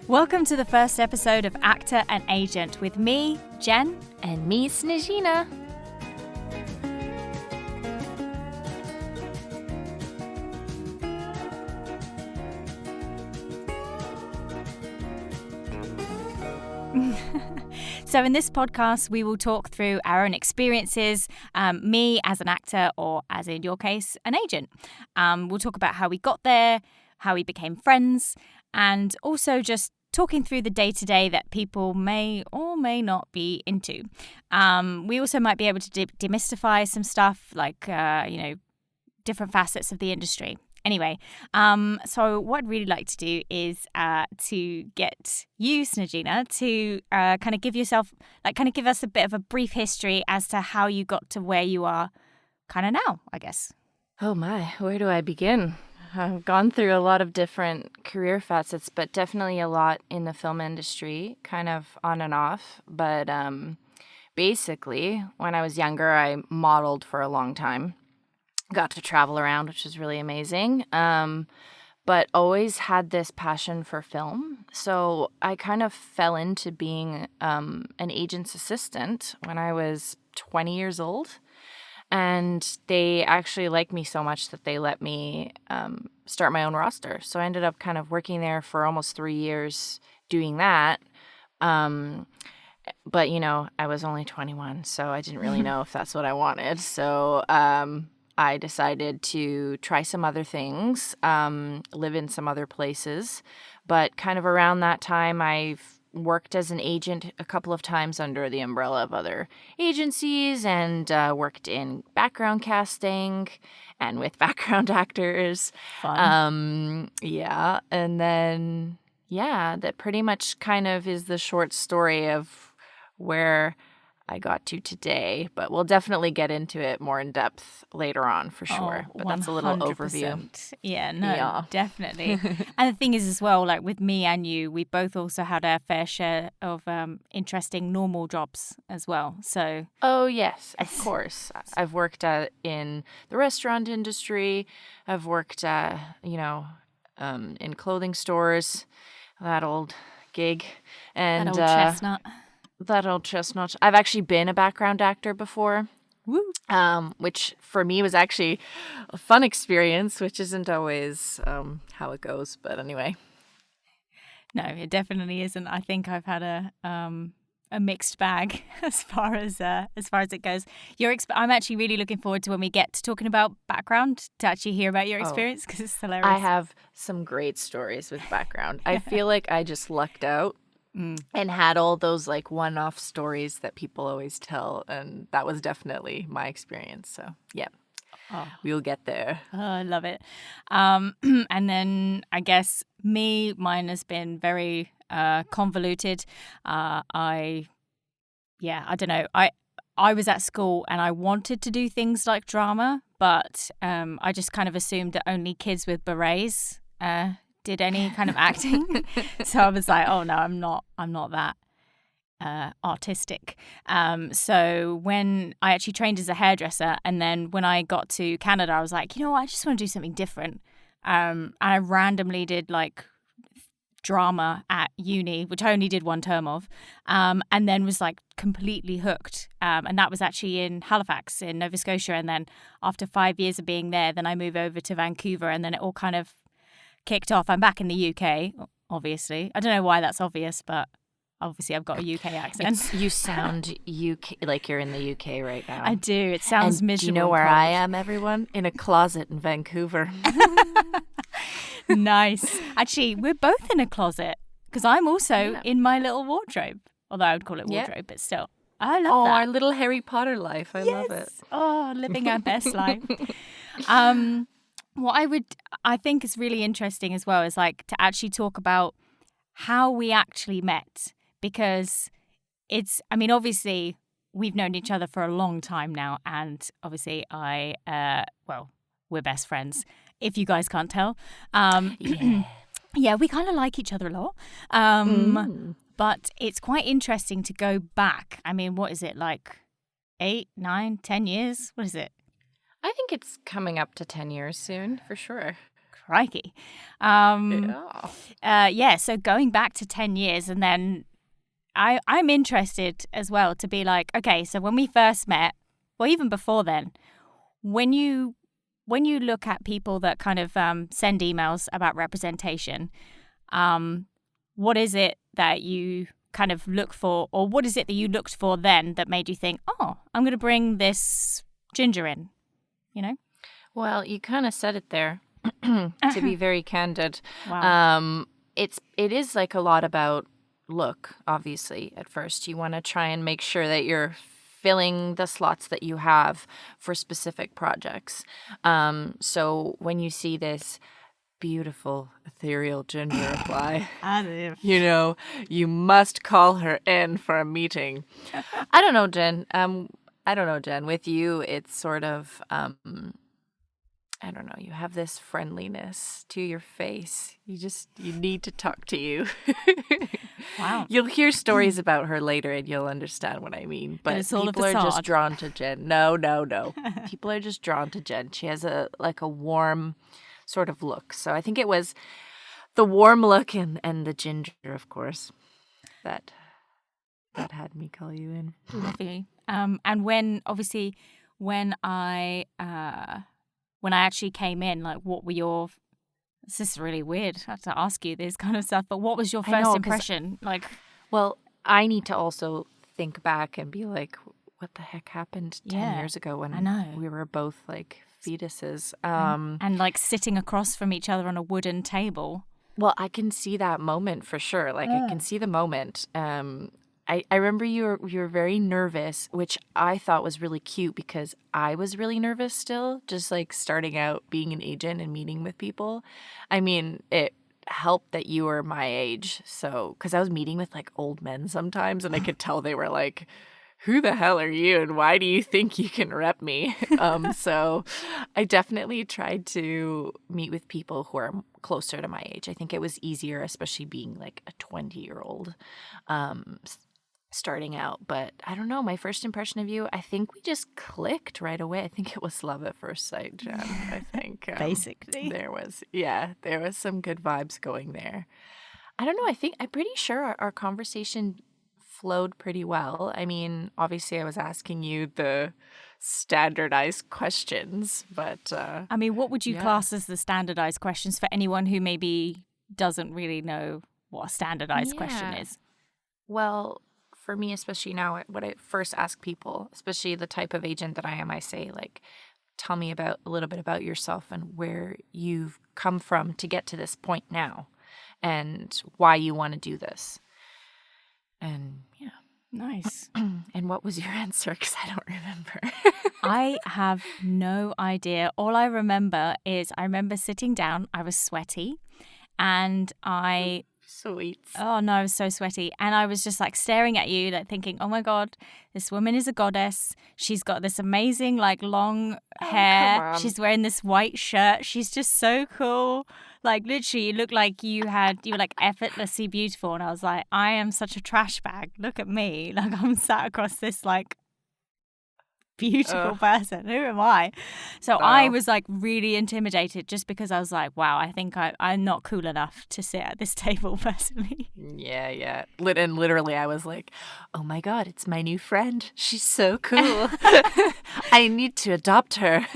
Welcome to the first episode of Actor and Agent with me, Jen. And me, Snezina. So in this podcast, we will talk through our own experiences, me as an actor or, as in your case, an agent. We'll talk about how we got there, how we became friends, and also just talking through the day-to-day that people may or may not be into. We also might be able to demystify some stuff like, different facets of the industry. Anyway, so what I'd really like to do is to get you, Snezina, to kind of give us a bit of a brief history as to how you got to where you are kind of now, I guess. Oh my, where do I begin? I've gone through a lot of different career facets, but definitely a lot in the film industry, kind of on and off. But basically, when I was younger, I modeled for a long time. Got to travel around, which was really amazing, but always had this passion for film. So I kind of fell into being an agent's assistant when I was 20 years old. And they actually liked me so much that they let me start my own roster. So I ended up kind of working there for almost 3 years doing that. But, I was only 21, so I didn't really know if that's what I wanted. So I decided to try some other things, live in some other places. But kind of around that time, I've worked as an agent a couple of times under the umbrella of other agencies and worked in background casting and with background actors. Fun. And then, that pretty much kind of is the short story of where I got to today, but we'll definitely get into it more in depth later on for sure. But that's a little 100%. overview. Yeah, definitely. And the thing is as well, like with me and you, we both also had our fair share of interesting normal jobs as well. So Oh, yes, of course. I've worked in the restaurant industry. I've worked, in clothing stores, that old gig. And that old chestnut. That old chestnut. I've actually been a background actor before. Woo. Which for me was actually a fun experience, which isn't always how it goes. But anyway. No, it definitely isn't. I think I've had a mixed bag as far as it goes. I'm actually really looking forward to when we get to talking about background to actually hear about your experience because it's hilarious. I have some great stories with background. I feel like I just lucked out. And had all those like one-off stories that people always tell, and that was definitely my experience. So we'll get there. Oh, I love it. And then I guess mine has been very convoluted. I don't know. I was at school and I wanted to do things like drama, but I just kind of assumed that only kids with berets did any kind of acting. So I was like, oh no, I'm not that artistic. So when I actually trained as a hairdresser, and then when I got to Canada, I was like, you know what, I just want to do something different. And I randomly did like drama at uni, which I only did one term of, and then was like completely hooked. And that was actually in Halifax in Nova Scotia. And then after 5 years of being there, then I moved over to Vancouver, and then it all kind of kicked off. I'm back in the UK, obviously. I don't know why that's obvious, but obviously I've got a UK accent. You sound UK, like you're in the UK right now. I do. It sounds and miserable. Do you know where I am, everyone? In a closet in Vancouver. Nice. Actually, we're both in a closet because I'm also in my little wardrobe. Although I would call it wardrobe, but still. I love that. Oh, our little Harry Potter life. I love it. Oh, living our best life. What I think is really interesting as well is like to actually talk about how we actually met, because obviously we've known each other for a long time now, and obviously we're best friends, if you guys can't tell. Yeah, we kind of like each other a lot. But it's quite interesting to go back. I mean, what is it, like 8, 9, 10 years? What is it? I think it's coming up to 10 years soon, for sure. crikey. So going back to 10 years, and then I'm interested as well to be like, okay, so when we first met, or even before then, when you look at people that kind of send emails about representation, what is it that you kind of look for, or what is it that you looked for then that made you think, oh, I'm going to bring this ginger in, you know? Well, you kind of said it there, to be very candid. Wow. It is like a lot about look, obviously, at first. You want to try and make sure that you're filling the slots that you have for specific projects. So when you see this beautiful ethereal ginger apply, you know, you must call her in for a meeting. I don't know, Jen. With you, it's sort of, I don't know, you have this friendliness to your face. You need to talk to you. Wow. You'll hear stories about her later and you'll understand what I mean. But people are just drawn to Jen. No. People are just drawn to Jen. She has a warm sort of look. So I think it was the warm look and the ginger, of course, that had me call you in. Lovely. And when I actually came in, like, what were your? This is really weird. I have to ask you this kind of stuff, but what was your first impression? Like, well, I need to also think back and be like, what the heck happened 10 years ago when we were both like fetuses, and like sitting across from each other on a wooden table. Well, I can see that moment for sure. Like, I can see the moment. I remember you were very nervous, which I thought was really cute because I was really nervous still, just like starting out being an agent and meeting with people. I mean, it helped that you were my age. So, because I was meeting with like old men sometimes and I could tell they were like, who the hell are you and why do you think you can rep me? So I definitely tried to meet with people who are closer to my age. I think it was easier, especially being like a 20-year-old starting out. But I don't know, my first impression of you, I think we just clicked right away. I think it was love at first sight, Jen. I think basically there was some good vibes going there. I don't know, I'm pretty sure our conversation flowed pretty well. I mean, obviously I was asking you the standardized questions, but I mean, what would you class as the standardized questions for anyone who maybe doesn't really know what a standardized question is? Well, for me, especially now, what I first ask people, especially the type of agent that I am, I say, like, tell me a little bit about yourself and where you've come from to get to this point now and why you want to do this. And yeah. Nice. And what was your answer? Because I don't remember. I have no idea. All I remember is I remember sitting down. I was sweaty and Sweet. Oh, no, I was so sweaty. And I was just like staring at you, like thinking, oh my God, this woman is a goddess. She's got this amazing, like, long hair. She's wearing this white shirt. She's just so cool. Like, literally, you look like you were like effortlessly beautiful. And I was like, I am such a trash bag. Look at me. Like, I'm sat across this, like, beautiful person. Who am I? So I was like really intimidated just because I was like, wow, I think I'm not cool enough to sit at this table personally. Yeah. And literally I was like, oh my God, it's my new friend. She's so cool. I need to adopt her.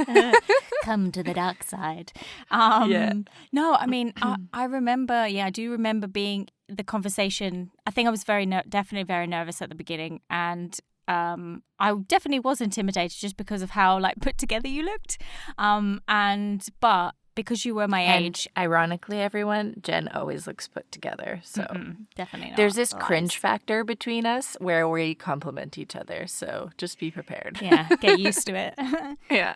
Come to the dark side. No, I mean, I remember, I do remember being the conversation. I think I was definitely very nervous at the beginning, and I definitely was intimidated just because of how like put together you looked. But because you were my age, ironically, everyone, Jen always looks put together. So definitely not. There's this cringe factor between us where we compliment each other. So just be prepared. Yeah, get used to it. Yeah.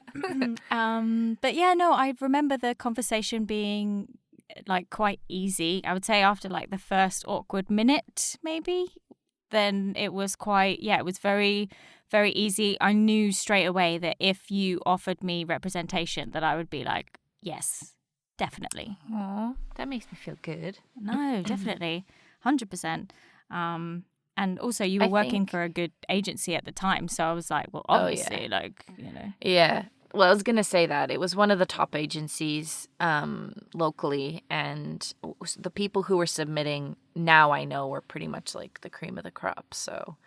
But yeah, no, I remember the conversation being like quite easy. I would say after like the first awkward minute, maybe. Then it was it was very, very easy. I knew straight away that if you offered me representation, that I would be like, yes, definitely. Aw, that makes me feel good. No, definitely. 100%. And also you were working for a good agency at the time. So I was like, well, obviously, like, you know. Yeah. Well, I was going to say that. It was one of the top agencies locally. And the people who were submitting, now I know, were pretty much like the cream of the crop. So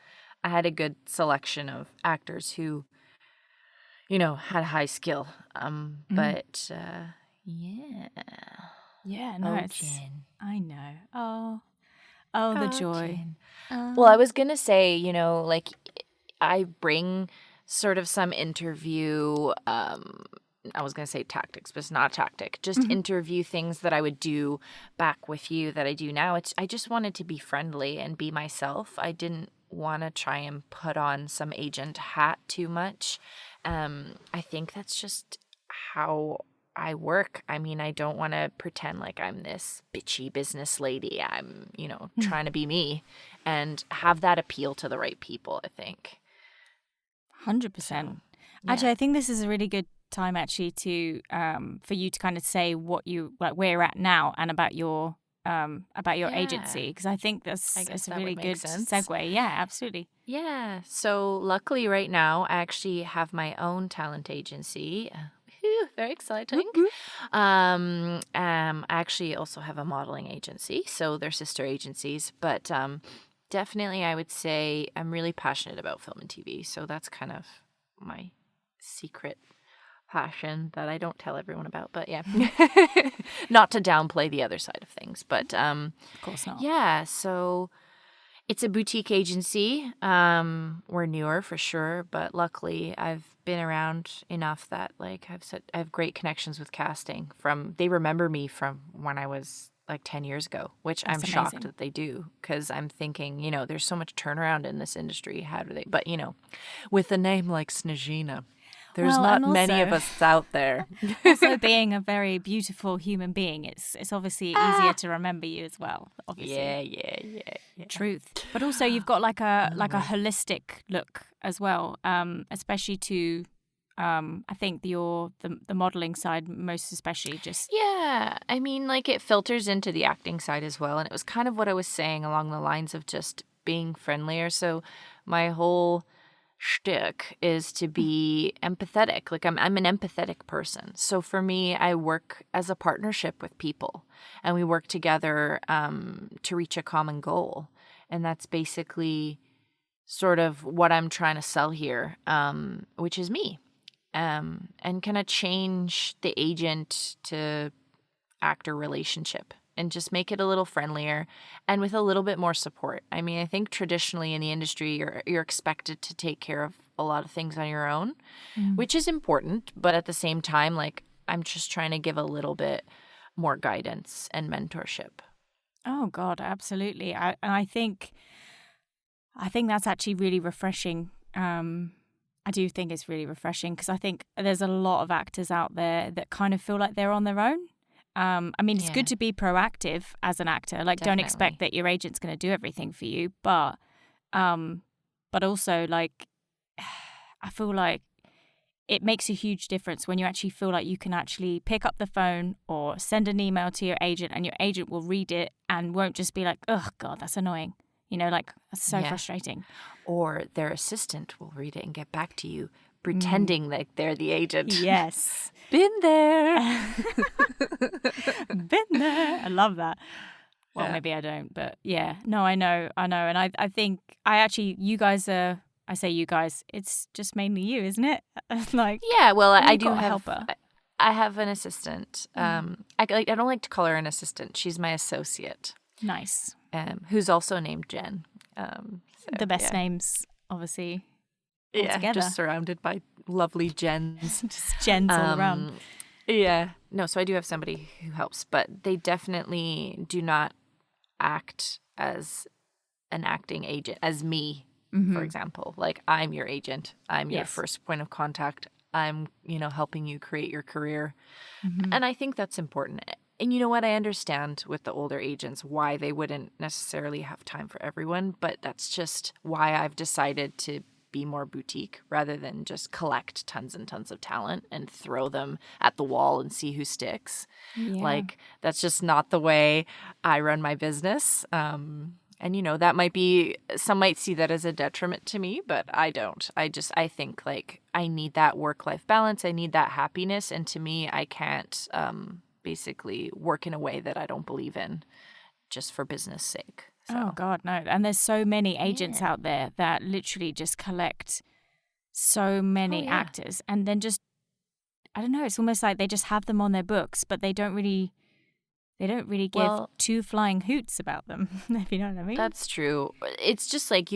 I had a good selection of actors who, had high skill. But yeah. Yeah, no, Jen. I know. Oh, the joy. Jen. Well, I was going to say, like I bring sort of some interview, I was going to say tactics, but it's not a tactic, just interview things that I would do back with you that I do now. I just wanted to be friendly and be myself. I didn't want to try and put on some agent hat too much. I think that's just how I work. I mean, I don't want to pretend like I'm this bitchy business lady. I'm, trying to be me and have that appeal to the right people, I think. 100%. So, Actually, yeah. I think this is a really good time actually to for you to kind of say what you like where you're at now and about your agency, because I think that's I guess it's a that really would make good sense. segue. Yeah, absolutely. Yeah. So luckily right now I actually have my own talent agency. Very exciting. I actually also have a modeling agency, so they're sister agencies, but definitely I would say I'm really passionate about film and TV, so that's kind of my secret passion that I don't tell everyone about, but yeah. Not to downplay the other side of things, but Of course not. yeah, so it's a boutique agency. We're newer for sure, but luckily I've been around enough that like I have great connections with casting. They remember me from when I was like 10 years ago, which That's I'm shocked amazing. that they do, because I'm thinking, there's so much turnaround in this industry. How do they? But with a name like Snezhina, there's Well, not and many of us out there. also being a very beautiful human being, it's obviously easier to remember you as well. Obviously, Yeah. truth. But also, you've got like a Right. holistic look as well, especially to I think the modeling side most especially just Yeah, I mean, like it filters into the acting side as well. And it was kind of what I was saying along the lines of just being friendlier. So my whole shtick is to be empathetic. Like I'm an empathetic person. So for me, I work as a partnership with people, and we work together to reach a common goal. And that's basically sort of what I'm trying to sell here, which is me. And kind of change the agent to actor relationship and just make it a little friendlier and with a little bit more support. I mean, I think traditionally in the industry, you're expected to take care of a lot of things on your own, which is important. But at the same time, like I'm just trying to give a little bit more guidance and mentorship. oh God, absolutely. I think that's actually really refreshing. I do think it's really refreshing because I think there's a lot of actors out there that kind of feel like they're on their own. I mean, it's Yeah, good to be proactive as an actor. Like, don't expect definitely. that your agent's going to do everything for you, but also like, I feel like it makes a huge difference when you actually feel like you can actually pick up the phone or send an email to your agent, and your agent will read it and won't just be like, "Oh God, that's annoying." Like that's so Yeah. frustrating. Or their assistant will read it and get back to you, Mm. pretending that they're the agent. Yes. Been there. Been there. I love that. Well, Yeah. maybe I don't, but yeah. No, I know. And I think you guys I say you guys, it's just mainly you, isn't it? Like, Yeah, well, I you've do got a have. helper. I have an assistant. I don't like to call her an assistant. She's my associate, Nice. who's also named Jen. The best yeah. names, obviously, all Yeah, together. just surrounded by lovely Jens. Just gens all around. Yeah. No, so I do have somebody who helps, but they definitely do not act as an acting agent, as me, for example. Like, I'm your agent. I'm your Yes. first point of contact. I'm, helping you create your career. Mm-hmm. And I think that's important. And you know what? I understand with the older agents why they wouldn't necessarily have time for everyone, but that's just why I've decided to be more boutique rather than just collect tons and tons of talent and throw them at the wall and see who sticks. Yeah. Like, that's just not the way I run my business. And, that might be, some might see that as a detriment to me, but I don't. I think like I need that work-life balance. I need that happiness. And to me, I can't basically work in a way that I don't believe in just for business sake. So. Oh, God, no. And there's so many agents out there that literally just collect so many actors and then just, I don't know, it's almost like they just have them on their books, but they don't really give two flying hoots about them, if you know what I mean. That's true. It's just like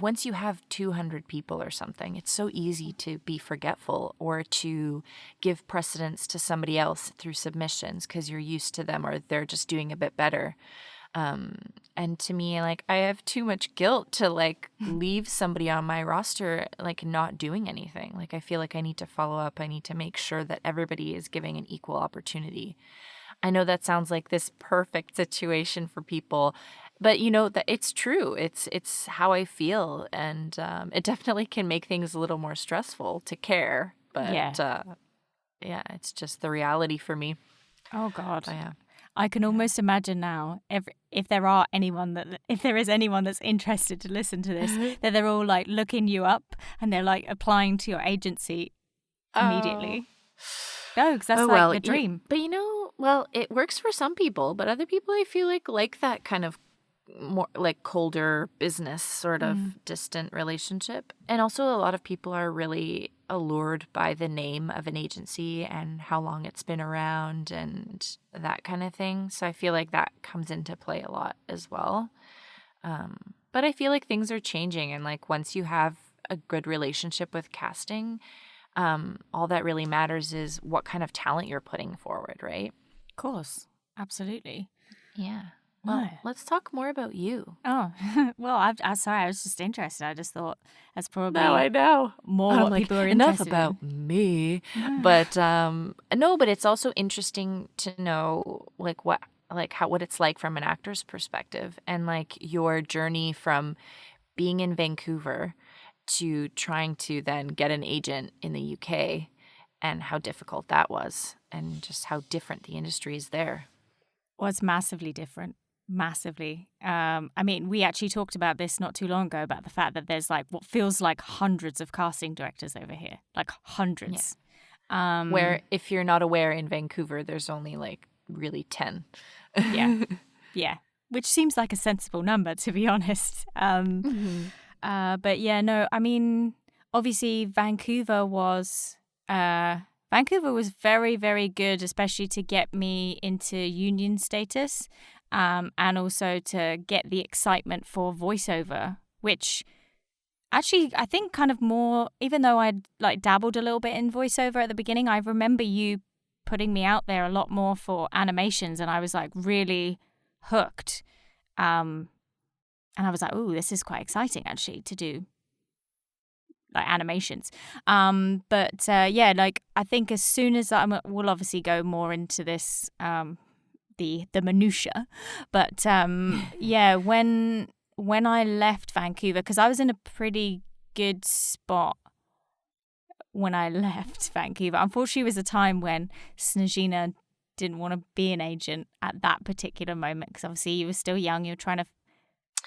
once you have 200 people or something, it's so easy to be forgetful or to give precedence to somebody else through submissions because you're used to them or they're just doing a bit better. And to me, like, I have too much guilt to like leave somebody on my roster, like not doing anything. Like, I feel like I need to follow up. I need to make sure that everybody is giving an equal opportunity. I know that sounds like this perfect situation for people, but that it's true. It's how I feel. And, it definitely can make things a little more stressful to care, but, it's just the reality for me. Oh God. But, yeah. I can almost imagine now if there is anyone that's interested to listen to this, that they're all like looking you up and they're like applying to your agency immediately. No, because that's like the dream. But it works for some people, but other people I feel like that kind of more like colder business sort of distant relationship. And also a lot of people are really allured by the name of an agency and how long it's been around and that kind of thing. So I feel like that comes into play a lot as well. But I feel like things are changing. And like once you have a good relationship with casting, all that really matters is what kind of talent you're putting forward, right? Of course. Absolutely. Yeah. Well, let's talk more about you. Oh, well, I'm sorry. I was just interested. I just thought that's probably I know. more what people are interested enough about me. But no, but it's also interesting to know what it's like from an actor's perspective and like your journey from being in Vancouver to trying to then get an agent in the UK and how difficult that was and just how different the industry is there. Well, it's massively different. Massively. I mean, we actually talked about this not too long ago about the fact that there's like what feels like hundreds of casting directors over here, like hundreds. Yeah. Where if you're not aware, in Vancouver, there's only like really 10. Yeah. Which seems like a sensible number, to be honest. But yeah, no, I mean, obviously Vancouver was very, very good, especially to get me into union status. And also to get the excitement for voiceover, which actually I think kind of more, even though I'd like dabbled a little bit in voiceover at the beginning, I remember you putting me out there a lot more for animations and I was like really hooked. And I was like, oh, this is quite exciting actually to do like animations. But like I think as soon as we'll obviously go more into this, the minutiae, but when I left Vancouver, because I was in a pretty good spot when I left Vancouver. Unfortunately, it was a time when Snezhina didn't want to be an agent at that particular moment because obviously you were still young, you were trying to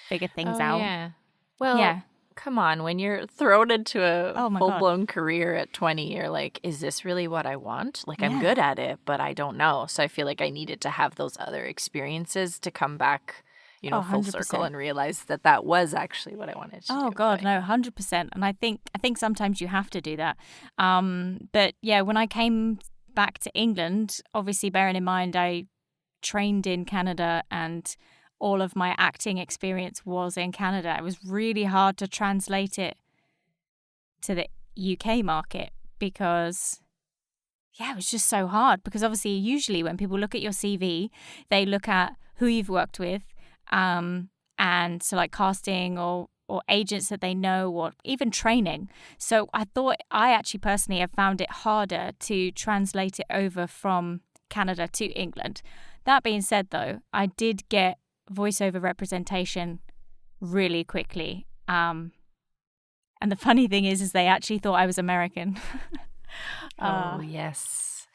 figure things out. Yeah. Well, yeah. Come on, when you're thrown into a full-blown career at 20, you're like, is this really what I want? Like, I'm good at it, but I don't know. So I feel like I needed to have those other experiences to come back, full 100%. circle and realize that was actually what I wanted to do. Oh, God, no, 100%. And I think sometimes you have to do that. But yeah, when I came back to England, obviously bearing in mind I trained in Canada and all of my acting experience was in Canada. It was really hard to translate it to the UK market because, it was just so hard. Because obviously, usually when people look at your CV, they look at who you've worked with, and so like casting or agents that they know or even training. So I actually personally have found it harder to translate it over from Canada to England. That being said, though, I did get voiceover representation really quickly. And the funny thing is they actually thought I was American. Oh, yes.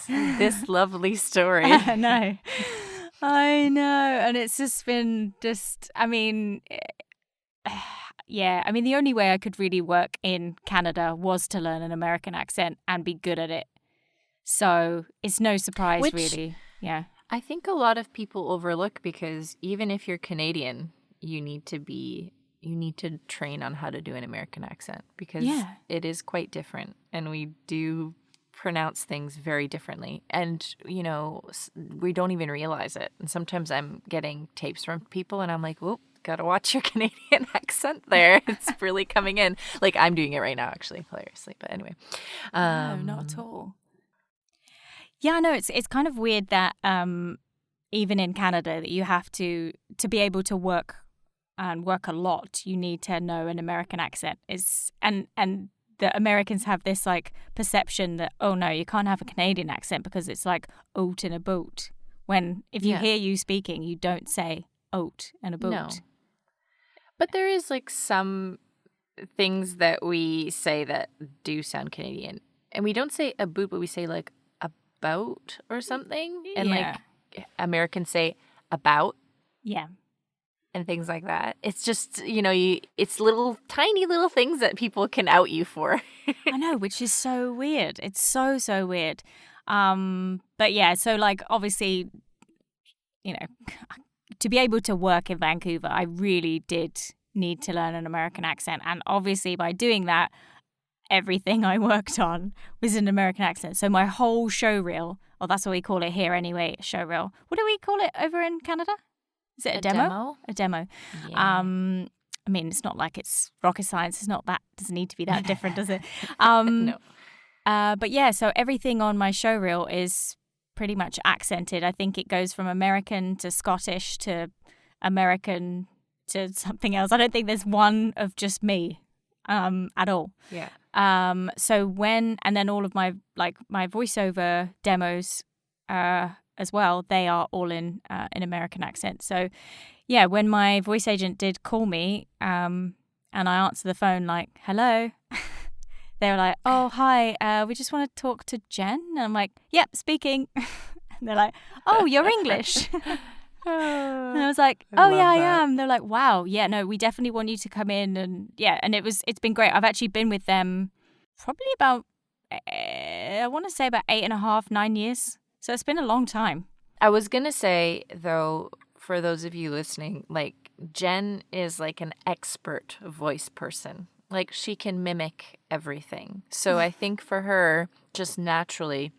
This lovely story. I know. I know. And it's just been I mean, yeah, I mean, the only way I could really work in Canada was to learn an American accent and be good at it. So it's no surprise, Which really. Yeah. I think a lot of people overlook, because even if you're Canadian, you need to train on how to do an American accent, because it is quite different, and we do pronounce things very differently, and we don't even realize it. And sometimes I'm getting tapes from people and I'm like, "Whoop, gotta watch your Canadian accent there. It's really coming in." Like, I'm doing it right now, actually, hilariously. But anyway, No, not at all. Yeah, no, it's kind of weird that even in Canada, that you have to be able to work and work a lot, you need to know an American accent. And the Americans have this like perception that, oh no, you can't have a Canadian accent because it's like oat in a boat. When if you hear you speaking, you don't say oat in a boat. No. But there is like some things that we say that do sound Canadian. And we don't say a boot, but we say like about or something. And like Americans say about. Yeah. And things like that. It's just, it's tiny little things that people can out you for. I know, which is so weird. It's so, so weird. But yeah, so like obviously, to be able to work in Vancouver, I really did need to learn an American accent. And obviously by doing that, everything I worked on was an American accent. So my whole show reel, or that's what we call it here anyway, show reel. What do we call it over in Canada? Is it a demo? A demo. Yeah. I mean, it's not like it's rocket science. It's not that, doesn't need to be that different, does it? No. But yeah, so everything on my show reel is pretty much accented. I think it goes from American to Scottish to American to something else. I don't think there's one of just me at all. Yeah. And then all of my voiceover demos as well, they are all in American accent. So yeah, when my voice agent did call me and I answered the phone like, hello, they were like, oh, hi, we just want to talk to Jen. And I'm like, yep, speaking. And they're like, oh, you're English. And I was like, oh, yeah, I am. They're like, wow, yeah, no, we definitely want you to come in. And yeah, and it's been great. I've actually been with them probably about, I want to say about 8.5, 9 years. So it's been a long time. I was going to say, though, for those of you listening, like Jen is like an expert voice person. Like she can mimic everything. So I think for her, just naturally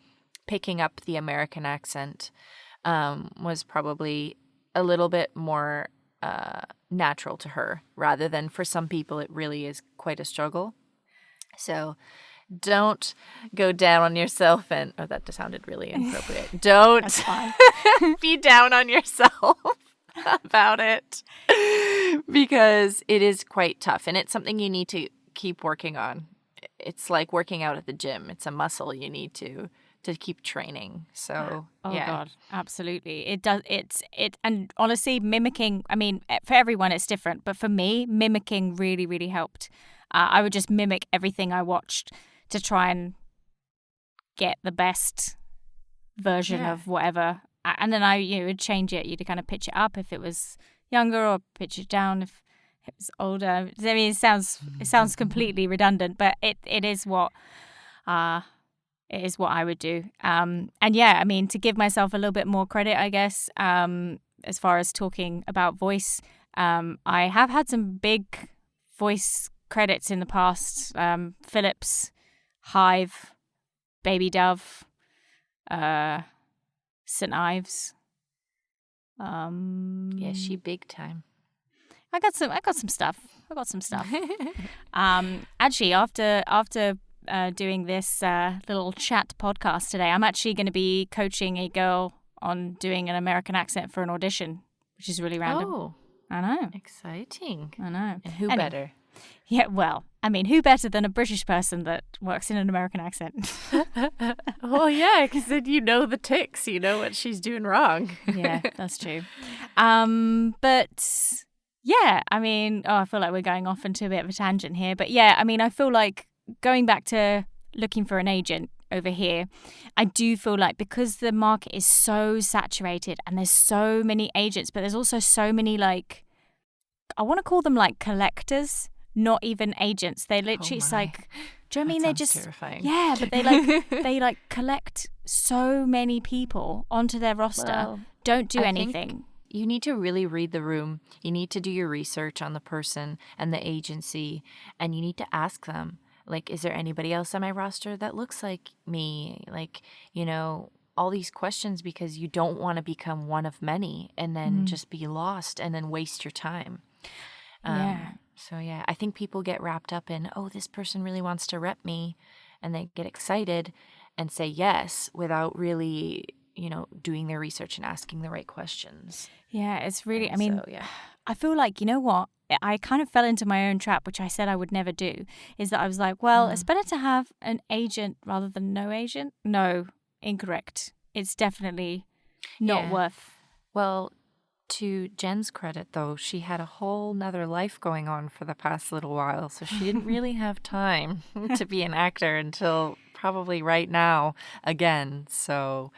picking up the American accent was probably a little bit more natural to her, rather than for some people it really is quite a struggle. So don't go down on yourself that sounded really inappropriate. Don't be down on yourself about it, because it is quite tough and it's something you need to keep working on. It's like working out at the gym. It's a muscle you need to keep training. So God, absolutely. It does. And honestly, mimicking, I mean, for everyone it's different, but for me, mimicking really, really helped. I would just mimic everything I watched to try and get the best version of whatever. And then I would change it. You'd kind of pitch it up if it was younger, or pitch it down if it was older. I mean, it sounds completely redundant, but it is what I would do. And yeah, I mean, to give myself a little bit more credit, I guess, as far as talking about voice, I have had some big voice credits in the past. Philips, Hive, Baby Dove, St. Ives. Yeah, she big time. I got some stuff. Actually, after doing this little chat podcast today, I'm actually going to be coaching a girl on doing an American accent for an audition, which is really random. Oh, I know. Exciting. I know. And who better? Yeah, well, I mean, who better than a British person that works in an American accent? Well, yeah, because then you know the ticks. You know what she's doing wrong. Yeah, that's true. But yeah, I mean, I feel like we're going off into a bit of a tangent here. But yeah, I mean, I feel like going back to looking for an agent, over here. I do feel like because the market is so saturated and there's so many agents, but there's also so many like, I want to call them like collectors, not even agents. They literally, it's like, do you know what I mean? They're just terrifying. Yeah, but they like collect so many people onto their roster. Well, don't do I anything. think you need to really read the room. You need to do your research on the person and the agency, and you need to ask them, like, is there anybody else on my roster that looks like me? Like, you know, all these questions, because you don't want to become one of many and then just be lost and then waste your time. Yeah. So yeah, I think people get wrapped up in, oh, this person really wants to rep me, and they get excited and say yes without really, you know, doing their research and asking the right questions. Yeah, it's really, And I mean, so, yeah. I feel like, you know what? I kind of fell into my own trap, which I said I would never do, is that I was like, well, it's better to have an agent rather than no agent. No, incorrect. It's definitely not Yeah. worth. Well, to Jen's credit, though, she had a whole nother life going on for the past little while, so she didn't really have time to be an actor until probably right now again. So,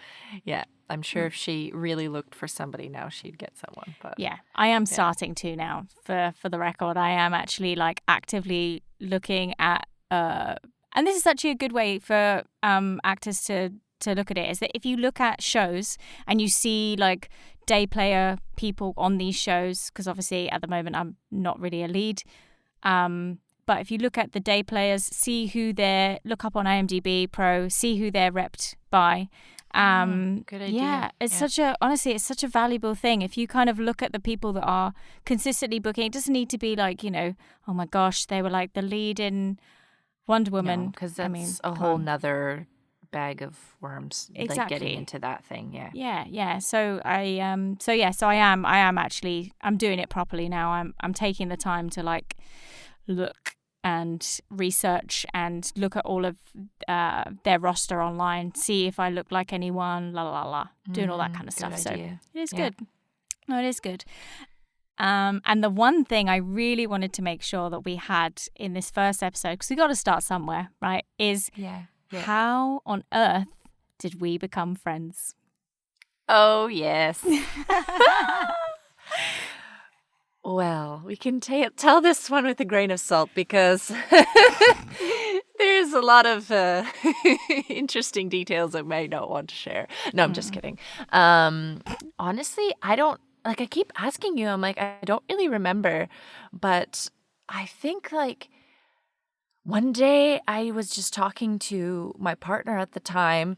yeah, I'm sure if she really looked for somebody now, she'd get someone. But Yeah, I am starting to now. For the record, I am actually like actively looking at, and this is actually a good way for actors to look at it, is that if you look at shows and you see like day player people on these shows, because obviously at the moment I'm not really a lead, but if you look at the day players, see who they're, look up on IMDb Pro, see who they're repped by. good idea. Yeah, it's honestly, it's such a valuable thing. If you kind of look at the people that are consistently booking, it doesn't need to be like, you know, oh my gosh, they were like the lead in Wonder Woman. Because that's a whole nother bag of worms. Like Exactly. getting into that thing. Yeah. So I am actually, I'm doing it properly now. I'm taking the time to like look and research and look at all of their roster online, see if I look like anyone, doing all that kind of stuff. Idea. So it is good. No, it is good. And the one thing I really wanted to make sure that we had in this first episode, because we got to start somewhere, right, is how on earth did we become friends? Oh, yes. Well, we can tell this one with a grain of salt, because there's a lot of interesting details I may not want to share. No, I'm just kidding. Honestly, I keep asking you, I'm like, I don't really remember, but I think like one day I was just talking to my partner at the time.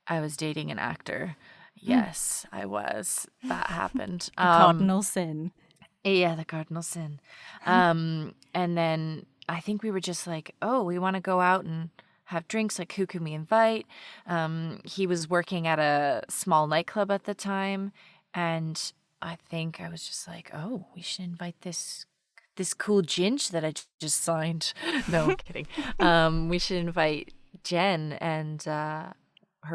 I was dating an actor. Yes, I was. That happened. Cardinal sin. Yeah, the cardinal sin. And then I think we were just like, oh, we want to go out and have drinks. Like, who can we invite? He was working at a small nightclub at the time. And I think I was just like, oh, we should invite this cool ginge that I just signed. No, I'm kidding. We should invite Jen and her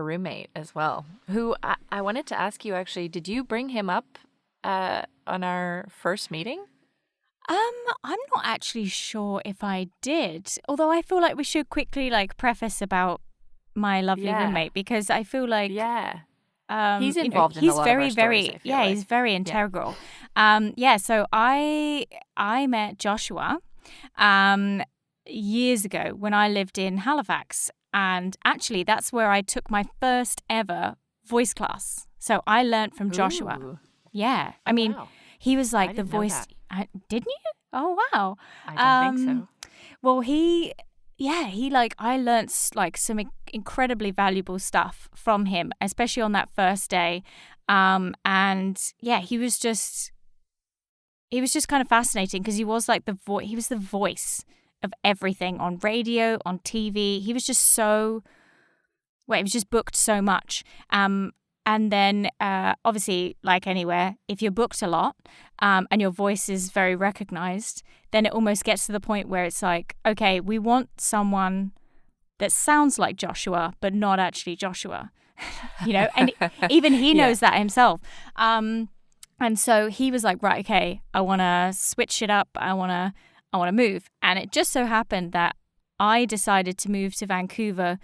roommate as well, who I wanted to ask you, actually, did you bring him up on our first meeting? I'm not actually sure if I did, although I feel like we should quickly like preface about my lovely roommate, because I feel like he's involved in a lot of our stories, he's very integral. So I met Joshua years ago when I lived in Halifax, and actually that's where I took my first ever voice class. So I learned from Joshua. Ooh. Yeah. I mean, he was like the voice. Didn't you? Oh, wow. I don't think so. Well, I learned like some incredibly valuable stuff from him, especially on that first day. And yeah, he was just kind of fascinating, because he was like he was the voice of everything on radio, on TV. He was just he was just booked so much. And then, obviously, like anywhere, if you're booked a lot and your voice is very recognized, then it almost gets to the point where it's like, okay, we want someone that sounds like Joshua, but not actually Joshua, you know? And even he knows that himself. And so he was like, right, okay, I want to switch it up. I want to move. And it just so happened that I decided to move to Vancouver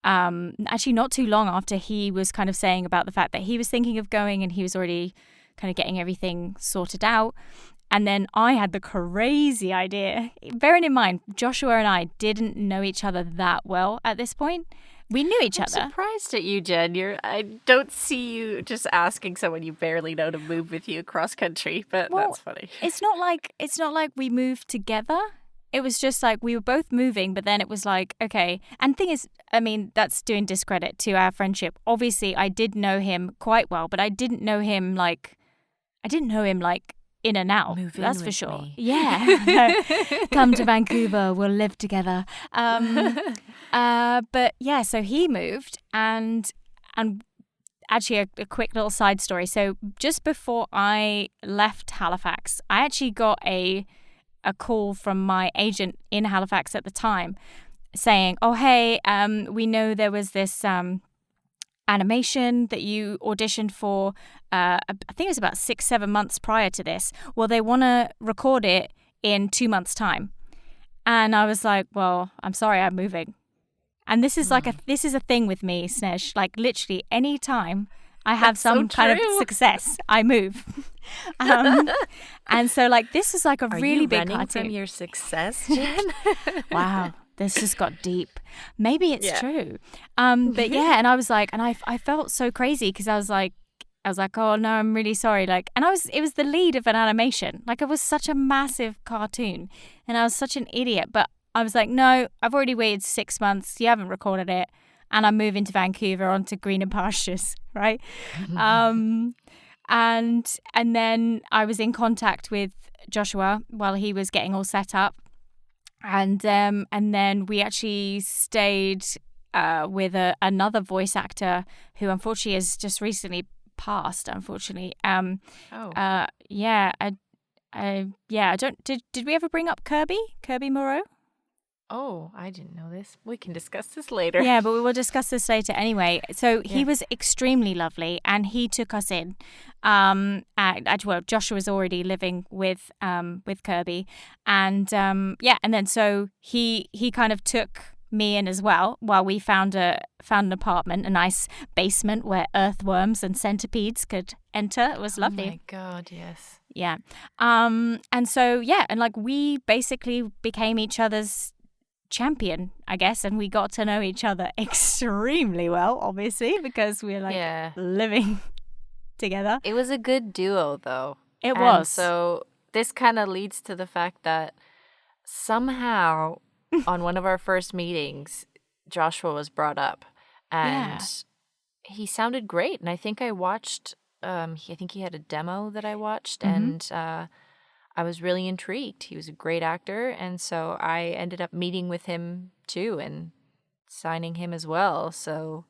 actually not too long after he was kind of saying about the fact that he was thinking of going and he was already kind of getting everything sorted out. And then I had the crazy idea. Bearing in mind, Joshua and I didn't know each other that well at this point. We knew each other. I'm surprised at you, Jen. I don't see you just asking someone you barely know to move with you across country, but that's funny. It's not like we moved together. It was just like we were both moving, but then it was like, okay. And the thing is, I mean, that's doing discredit to our friendship. Obviously, I did know him quite well, but I didn't know him like in and out. Move in that's for with sure. me. Yeah. Come to Vancouver. We'll live together. But yeah, so he moved and actually a quick little side story. So just before I left Halifax, I actually got a call from my agent in Halifax at the time saying, oh, hey, we know there was this animation that you auditioned for, I think it was about 6-7 months prior to this. Well, they want to record it in 2 months' time. And I was like, well, I'm sorry, I'm moving. And this is this is a thing with me, Snej. Like literally any time I have some kind of success, I move. And so like this is like a really big cartoon. From your success, Jen? Wow. This just got deep. Maybe it's true. But yeah, and I was like, and I felt so crazy because I was like, oh no, I'm really sorry. Like, and it was the lead of an animation. Like it was such a massive cartoon and I was such an idiot. But I was like, no, I've already waited 6 months. You haven't recorded it. And I'm moving to Vancouver onto greener pastures, right? And then I was in contact with Joshua while he was getting all set up. And then we actually stayed with another voice actor who unfortunately has just recently passed. Unfortunately, I don't. Did we ever bring up Kirby Moreau? Oh, I didn't know this. We can discuss this later. Yeah, but we will discuss this later anyway. So he was extremely lovely, and he took us in. Joshua was already living with Kirby, and then so he kind of took me in as well while we found an apartment, a nice basement where earthworms and centipedes could enter. It was lovely. Oh my God, yes. Yeah. And so and like we basically became each other's champion, I guess, and we got to know each other extremely well, obviously, because we're like living together. It was a good duo, though. It was. So this kind of leads to the fact that somehow on one of our first meetings, Joshua was brought up, and he sounded great. And I think I watched. I think he had a demo that I watched, and I was really intrigued. He was a great actor, and so I ended up meeting with him too and signing him as well. So,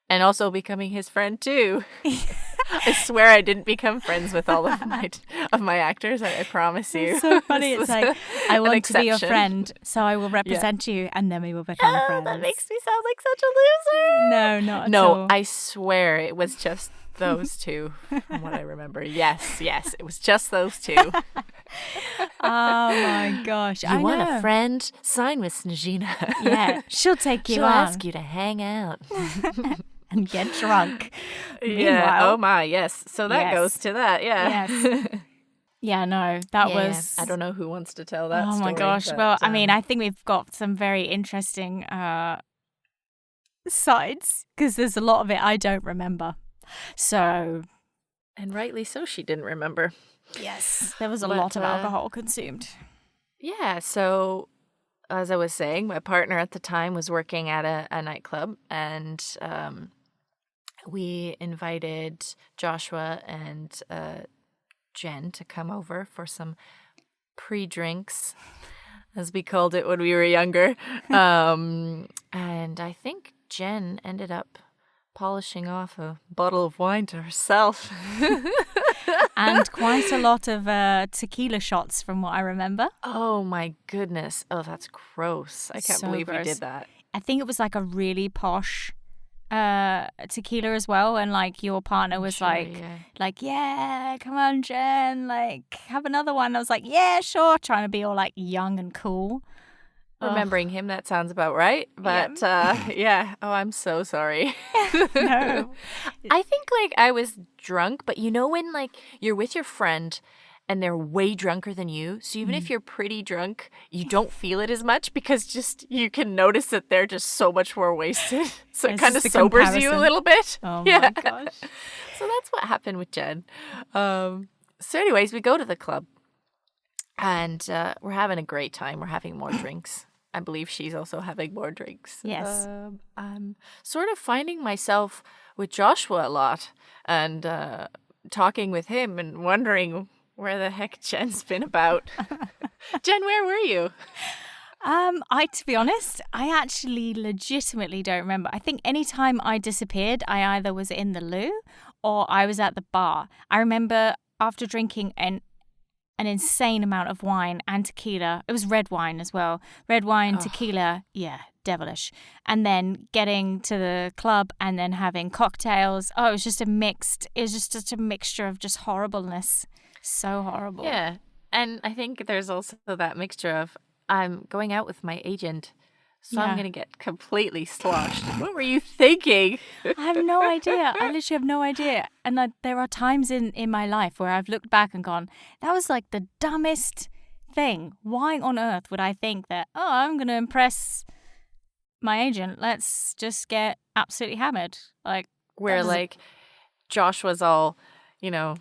and also becoming his friend too. I swear I didn't become friends with all of my actors. I promise you. It's so funny. It's like, I want to be your friend, so I will represent you, and then we will become friends. That makes me sound like such a loser. No, not at all. No, I swear it was just those two, from what I remember. Yes, it was just those two. Oh my gosh. You want a friend? Sign with Snezhina. Yeah, she'll take you She'll on. ask you to hang out. And get drunk. Yeah. Meanwhile, Oh my, yes. So that goes to that, yeah. Yes. Yeah, no, that was... I don't know who wants to tell that story. Oh my gosh. But, well, I mean, I think we've got some very interesting sides, because there's a lot of it I don't remember. So... And rightly so, she didn't remember. Yes, there was a lot of alcohol consumed. Yeah, so as I was saying, my partner at the time was working at a nightclub, and we invited Joshua and Jen to come over for some pre-drinks, as we called it when we were younger. And I think Jen ended up polishing off a bottle of wine to herself. And quite a lot of tequila shots from what I remember. Oh my goodness. Oh, that's gross. I can't believe we did that. I think it was like a really posh tequila as well, and like your partner was yeah, come on Jen, like have another one. I was like, yeah, sure, trying to be all like young and cool. remembering him, that sounds about right. But yeah. Oh, I'm so sorry. No. I think like I was drunk, but you know when like you're with your friend and they're way drunker than you, so even if you're pretty drunk, you don't feel it as much because just you can notice that they're just so much more wasted. So it It's kind of just the sobers you a comparison. little bit. Oh Yeah. my gosh. So that's what happened with Jen. So anyways, we go to the club and we're having a great time. We're having more drinks. I believe she's also having more drinks. Yes. I'm sort of finding myself with Joshua a lot and talking with him and wondering where the heck Jen's been about. Jen, where were you? To be honest, I actually legitimately don't remember. I think any time I disappeared, I either was in the loo or I was at the bar. I remember after drinking an insane amount of wine and tequila. It was red wine as well. Red wine, tequila, yeah, devilish. And then getting to the club and then having cocktails. Oh, it was just such a mixture of just horribleness. So horrible. Yeah. And I think there's also that mixture of I'm going out with my agent, so I'm Yeah. going to get completely sloshed. What were you thinking? I have no idea. I literally have no idea. And there are times in my life where I've looked back and gone, that was like the dumbest thing. Why on earth would I think that, oh, I'm going to impress my agent? Let's just get absolutely hammered. Like, Where that was- like Josh was all, you know,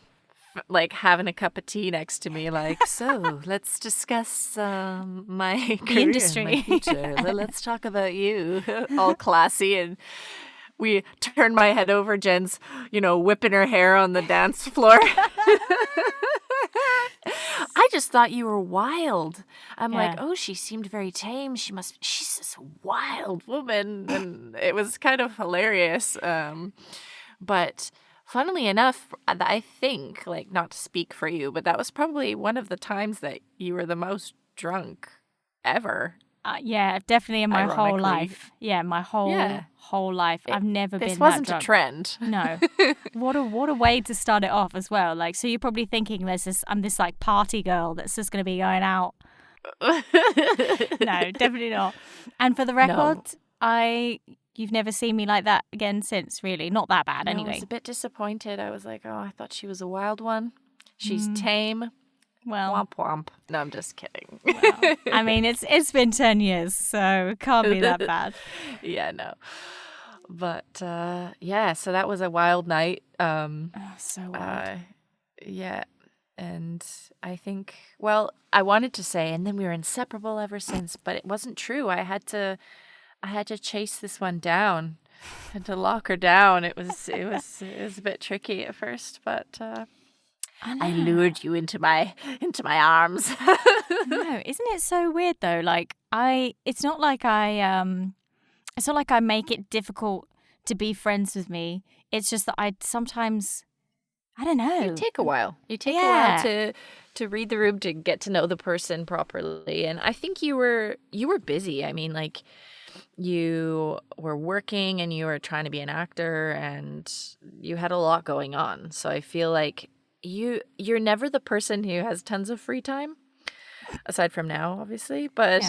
like having a cup of tea next to me, like, so let's discuss my career, industry. my future. Let's talk about you. All classy, and we turn my head over. Jen's, whipping her hair on the dance floor. I just thought you were wild. I'm like, Yeah. oh, she seemed very tame. She's this wild woman. And it was kind of hilarious. But funnily enough, I think, like, not to speak for you, but that was probably one of the times that you were the most drunk ever. yeah, definitely in my whole Ironically. life. Yeah, my whole life. I've never been This that wasn't a drunk. trend. No. What a way to start it off as well. Like, so you're probably thinking I'm this like party girl that's just going to be going out. No, definitely not. And for the record, you've never seen me like that again since, really. Not that bad, I anyway. was a bit disappointed. I was like, oh, I thought she was a wild one. She's tame. Well, Womp womp. No, I'm just kidding. I mean, it's been 10 years, so it can't be that bad. Yeah, no. But yeah, so that was a wild night. Oh, so wild. Yeah. And I think, well, I wanted to say, and then we were inseparable ever since, but it wasn't true. I had to chase this one down. I had to lock her down. It was a bit tricky at first, but I lured you into my arms. No, isn't it so weird though? Like it's not like I make it difficult to be friends with me. It's just that I sometimes, I don't know. You take a while. You take a while to read the room, to get to know the person properly. And I think you were busy. I mean, like, you were working and you were trying to be an actor and you had a lot going on. So I feel like you're never the person who has tons of free time, aside from now, obviously. But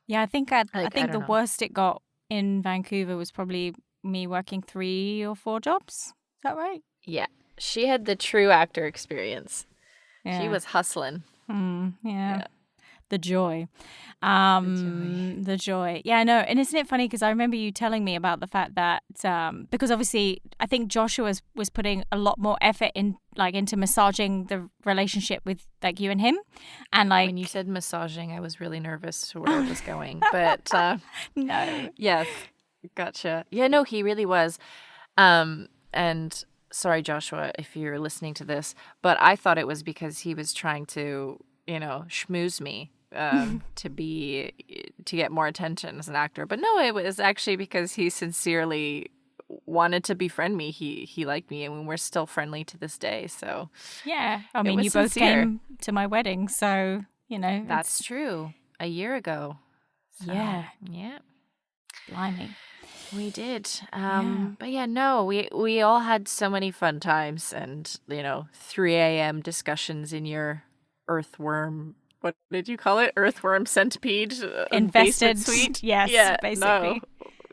yeah, I think I I think don't the know. worst it got in Vancouver was probably me working 3 or 4 jobs. Is that right? yeah, she had the true actor experience. Yeah. She was hustling. Yeah. The joy. The joy. Yeah, no. And isn't it funny? Because I remember you telling me about the fact that, because obviously I think Joshua was putting a lot more effort into massaging the relationship with like you and him. And like, When you said massaging, I was really nervous to where it was going. But no. yes, gotcha. Yeah, no, he really was. And sorry, Joshua, if you're listening to this, but I thought it was because he was trying to, schmooze me to get more attention as an actor. But no, it was actually because he sincerely wanted to befriend me. He liked me, and we're still friendly to this day. So Yeah. I mean, was you both sincere. came to my wedding, so, That's true. A year ago. So, Yeah. Yeah. blimey. We did. But yeah, no, we all had so many fun times and, 3 a.m. discussions in your earthworm, what did you call it? Earthworm centipede Infested. basement suite. Yes, Yeah, basically. no.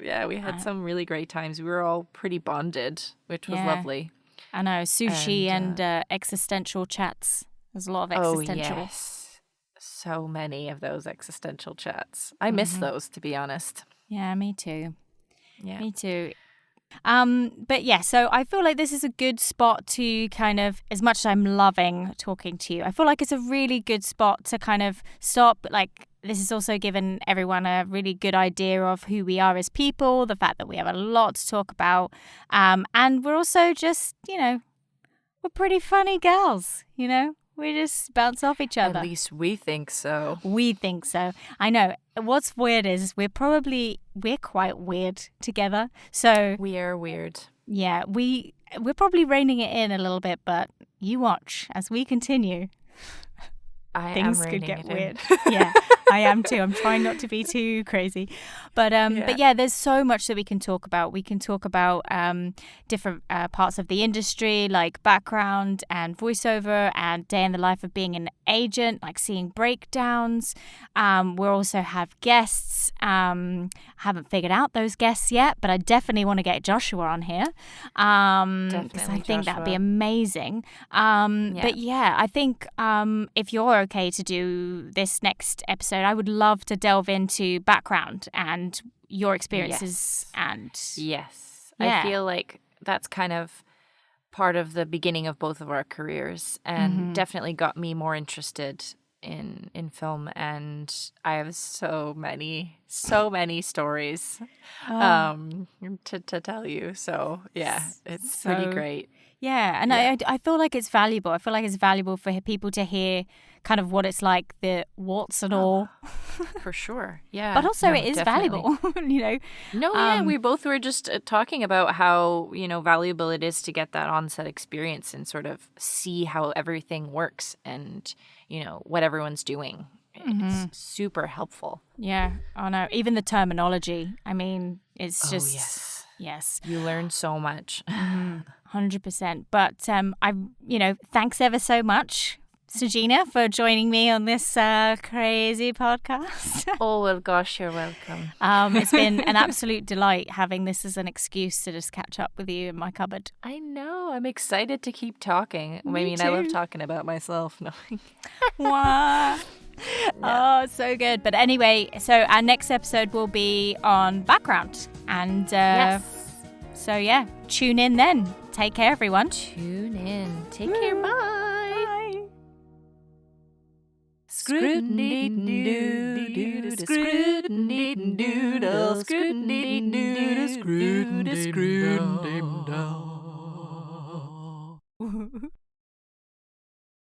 Yeah, we had some really great times. We were all pretty bonded, which was lovely. I know, sushi And, and existential chats. There's a lot of Oh, existential. yes. So many of those existential chats. I miss those, to be honest. Yeah, me too. Yeah. Me too. But yeah, so I feel like this is a good spot to kind of, as much as I'm loving talking to you, I feel like it's a really good spot to kind of stop. Like, this has also given everyone a really good idea of who we are as people, the fact that we have a lot to talk about. And we're also just, we're pretty funny gals, We just bounce off each other. At least we think so. We think so. I know. What's weird is we're quite weird together. So We are weird. yeah, we're probably reining it in a little bit, but you watch as we continue. Things am could reining get it in. weird. Yeah, I am too. I'm trying not to be too crazy. But yeah, there's so much that we can talk about. We can talk about different parts of the industry, like background and voiceover and day in the life of being an agent, like seeing breakdowns. We'll also have guests. Haven't figured out those guests yet, but I definitely want to get Joshua on here. Because I think that'd be amazing. But yeah, I think if you're okay to do this next episode, I would love to delve into background and your experiences. Yes. Yeah. I feel like that's kind of part of the beginning of both of our careers and definitely got me more interested in film, and I have so many stories to tell you. So yeah, it's pretty great. Yeah, and I feel like it's valuable. I feel like it's valuable for people to hear kind of what it's like, the warts and all. For sure, yeah. But also it is definitely valuable, No, yeah, we both were just talking about how, valuable it is to get that on-set experience and sort of see how everything works and, what everyone's doing. It's super helpful. Yeah, I know. Even the terminology. I mean, it's just... Yes. You learn so much. 100%. But thanks ever so much, Sujina, for joining me on this crazy podcast. Oh, well, gosh, you're welcome. It's been an absolute delight having this as an excuse to just catch up with you in my cupboard. I know. I'm excited to keep talking. Me I love too. talking about myself. No. Wow. Oh, so good. But anyway, so our next episode will be on background. And so, yeah, tune in then. Take care, everyone. Tune in. Take care. Bye. Bye. Scrutiny-doodle, scrutiny-doodle, scrutiny-doodle, scrutiny-doodle.